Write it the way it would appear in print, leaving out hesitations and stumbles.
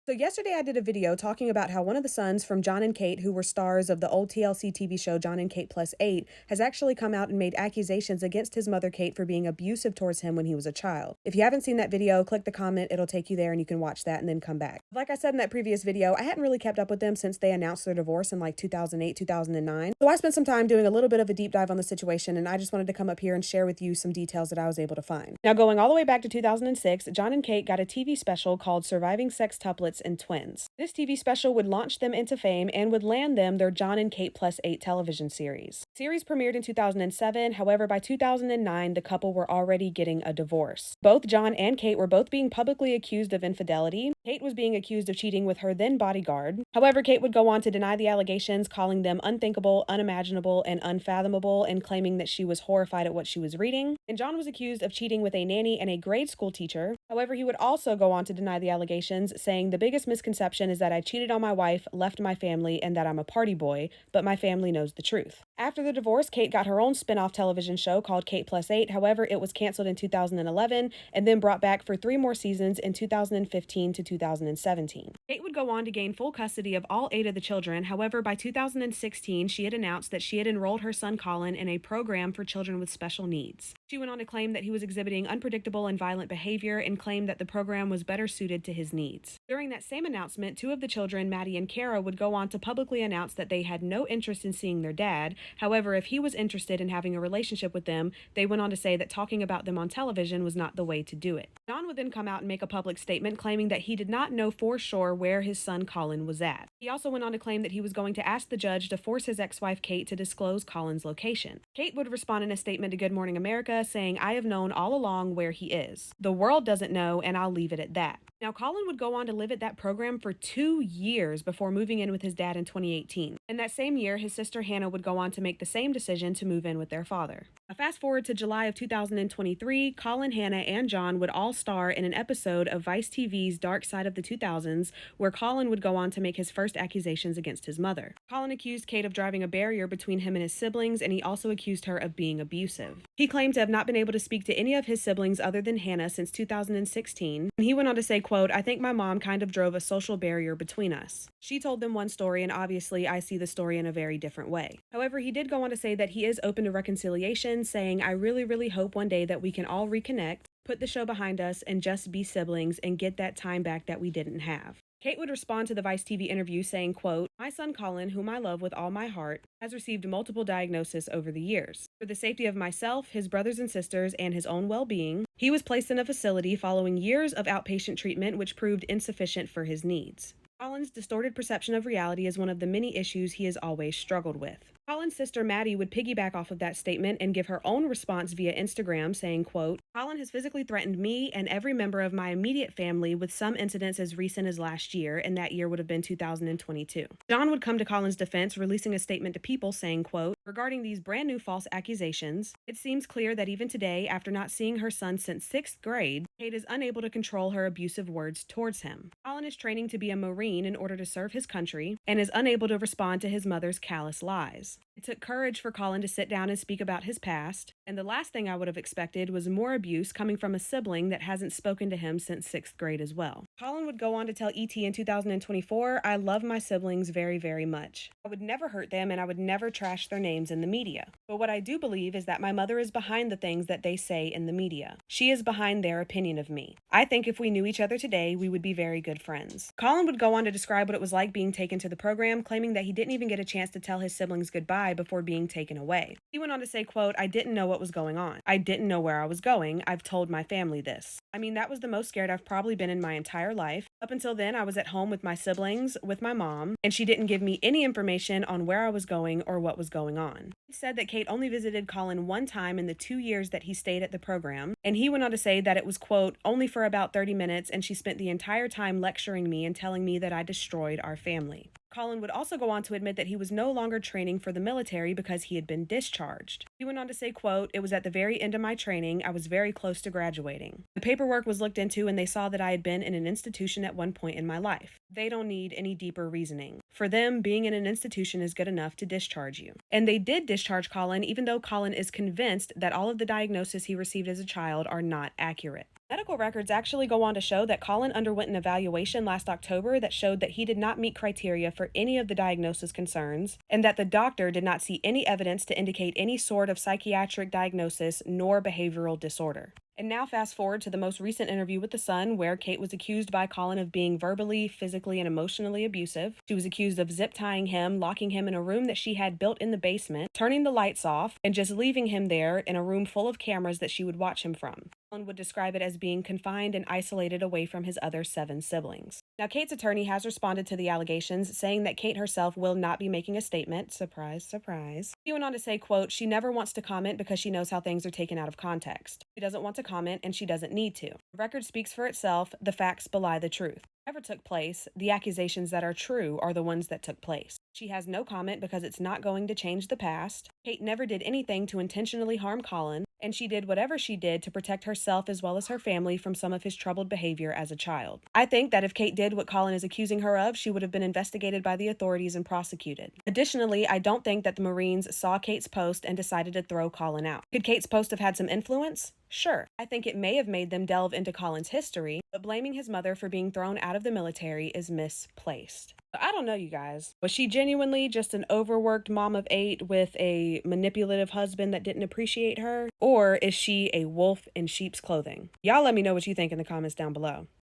So yesterday I did a video talking about how one of the sons from John and Kate, who were stars of the old TLC TV show John and Kate Plus 8, has actually come out and made accusations against his mother Kate for being abusive towards him when he was a child. If you haven't seen that video, click the comment, it'll take you there and you can watch that and then come back. Like I said in that previous video, I hadn't really kept up with them since they announced their divorce in like 2008, 2009. So I spent some time doing a little bit of a deep dive on the situation, and I just wanted to come up here and share with you some details that I was able to find. Now, going all the way back to 2006, John and Kate got a TV special called Surviving Sextuplets and Twins. This TV special would launch them into fame and would land them their John and Kate Plus 8 television series. The series premiered in 2007, however, by 2009, the couple were already getting a divorce. Both John and Kate were both being publicly accused of infidelity. Kate was being accused of cheating with her then bodyguard. However, Kate would go on to deny the allegations, calling them unthinkable, unimaginable, and unfathomable, and claiming that she was horrified at what she was reading. And John was accused of cheating with a nanny and a grade school teacher. However, he would also go on to deny the allegations, saying the biggest misconception is that I cheated on my wife, left my family, and that I'm a party boy, but my family knows the truth. After the divorce, Kate got her own spin-off television show called Kate Plus 8. However, it was canceled in 2011 and then brought back for 3 more seasons in 2015 to 2017. Kate would go on to gain full custody of all 8 of the children. However, by 2016, she had announced that she had enrolled her son Colin in a program for children with special needs. She went on to claim that he was exhibiting unpredictable and violent behavior and claimed that the program was better suited to his needs. During that same announcement, 2 of the children, Maddie and Kara, would go on to publicly announce that they had no interest in seeing their dad. However, if he was interested in having a relationship with them, they went on to say that talking about them on television was not the way to do it. John would then come out and make a public statement claiming that he did not know for sure where his son Colin was at. He also went on to claim that he was going to ask the judge to force his ex-wife Kate to disclose Colin's location. Kate would respond in a statement to Good Morning America saying, "I have known all along where he is. The world doesn't know, and I'll leave it at that." Now, Colin would go on to live at that program for 2 years before moving in with his dad in 2018. In that same year, his sister Hannah would go on to make the same decision to move in with their father. Now, fast forward to July of 2023, Colin, Hannah, and John would all star in an episode of Vice TV's Dark Side of the 2000s, where Colin would go on to make his first accusations against his mother. Colin accused Kate of driving a barrier between him and his siblings, and he also accused her of being abusive. He claimed to have not been able to speak to any of his siblings other than Hannah since 2016. And he went on to say, quote, "I think my mom kind of drove a social barrier between us. She told them one story, and obviously I see the story in a very different way." However, he did go on to say that he is open to reconciliation, saying, "I really hope one day that we can all reconnect, put the show behind us, and just be siblings and get that time back that we didn't have." Kate would respond to the Vice TV interview saying, quote, "My son Colin, whom I love with all my heart, has received multiple diagnoses over the years. For the safety of myself, his brothers and sisters, and his own well-being, he was placed in a facility following years of outpatient treatment which proved insufficient for his needs. Colin's distorted perception of reality is one of the many issues he has always struggled with." Colin's sister Maddie would piggyback off of that statement and give her own response via Instagram saying, quote, "Colin has physically threatened me and every member of my immediate family with some incidents as recent as last year, and that year would have been 2022. John would come to Colin's defense, releasing a statement to People saying, quote, "Regarding these brand new false accusations, it seems clear that even today, after not seeing her son since 6th grade, Kate is unable to control her abusive words towards him. Colin is training to be a Marine in order to serve his country and is unable to respond to his mother's callous lies. It took courage for Colin to sit down and speak about his past, and the last thing I would have expected was more abuse coming from a sibling that hasn't spoken to him since 6th grade as well." Colin would go on to tell ET in 2024, "I love my siblings very much. I would never hurt them and I would never trash their names in the media. But what I do believe is that my mother is behind the things that they say in the media. She is behind their opinion of me. I think if we knew each other today, we would be very good friends." Colin would go on to describe what it was like being taken to the program, claiming that he didn't even get a chance to tell his siblings goodbye before being taken away. He went on to say, quote, "I didn't know what was going on. I didn't know where I was going. I've told my family this. I mean, that was the most scared I've probably been in my entire life. Up until then, I was at home with my siblings, with my mom, and she didn't give me any information on where I was going or what was going on." He said that Kate only visited Colin one time in the 2 years that he stayed at the program, and he went on to say that it was, quote, "only for about 30 minutes, and she spent the entire time lecturing me and telling me that I destroyed our family." Colin would also go on to admit that he was no longer training for the military because he had been discharged. He went on to say, quote, "It was at the very end of my training. I was very close to graduating. The paperwork was looked into and they saw that I had been in an institution at one point in my life. They don't need any deeper reasoning. For them, being in an institution is good enough to discharge you." And they did discharge Colin, even though Colin is convinced that all of the diagnoses he received as a child are not accurate. Medical records actually go on to show that Colin underwent an evaluation last October that showed that he did not meet criteria for any of the diagnosis concerns, and that the doctor did not see any evidence to indicate any sort of psychiatric diagnosis nor behavioral disorder. And now, fast forward to the most recent interview with The Sun, where Kate was accused by Colin of being verbally, physically, and emotionally abusive. She was accused of zip tying him, locking him in a room that she had built in the basement, turning the lights off, and just leaving him there in a room full of cameras that she would watch him from. Colin would describe it as being confined and isolated away from his other 7 siblings. Now, Kate's attorney has responded to the allegations, saying that Kate herself will not be making a statement. Surprise, surprise. He went on to say, quote, she never wants to comment because she knows how things are taken out of context. She doesn't want to comment, and she doesn't need to. The record speaks for itself. The facts belie the truth. Whatever took place, the accusations that are true are the ones that took place. She has no comment because it's not going to change the past. Kate never did anything to intentionally harm Colin, and she did whatever she did to protect herself as well as her family from some of his troubled behavior as a child. I think that if Kate did what Colin is accusing her of, she would have been investigated by the authorities and prosecuted. Additionally, I don't think that the Marines saw Kate's post and decided to throw Colin out. Could Kate's post have had some influence? Sure. I think it may have made them delve into Colin's history, but blaming his mother for being thrown out of the military is misplaced. I don't know, you guys. Was she genuinely just an overworked mom of 8 with a manipulative husband that didn't appreciate her? Or is she a wolf in sheep's clothing? Y'all let me know what you think in the comments down below.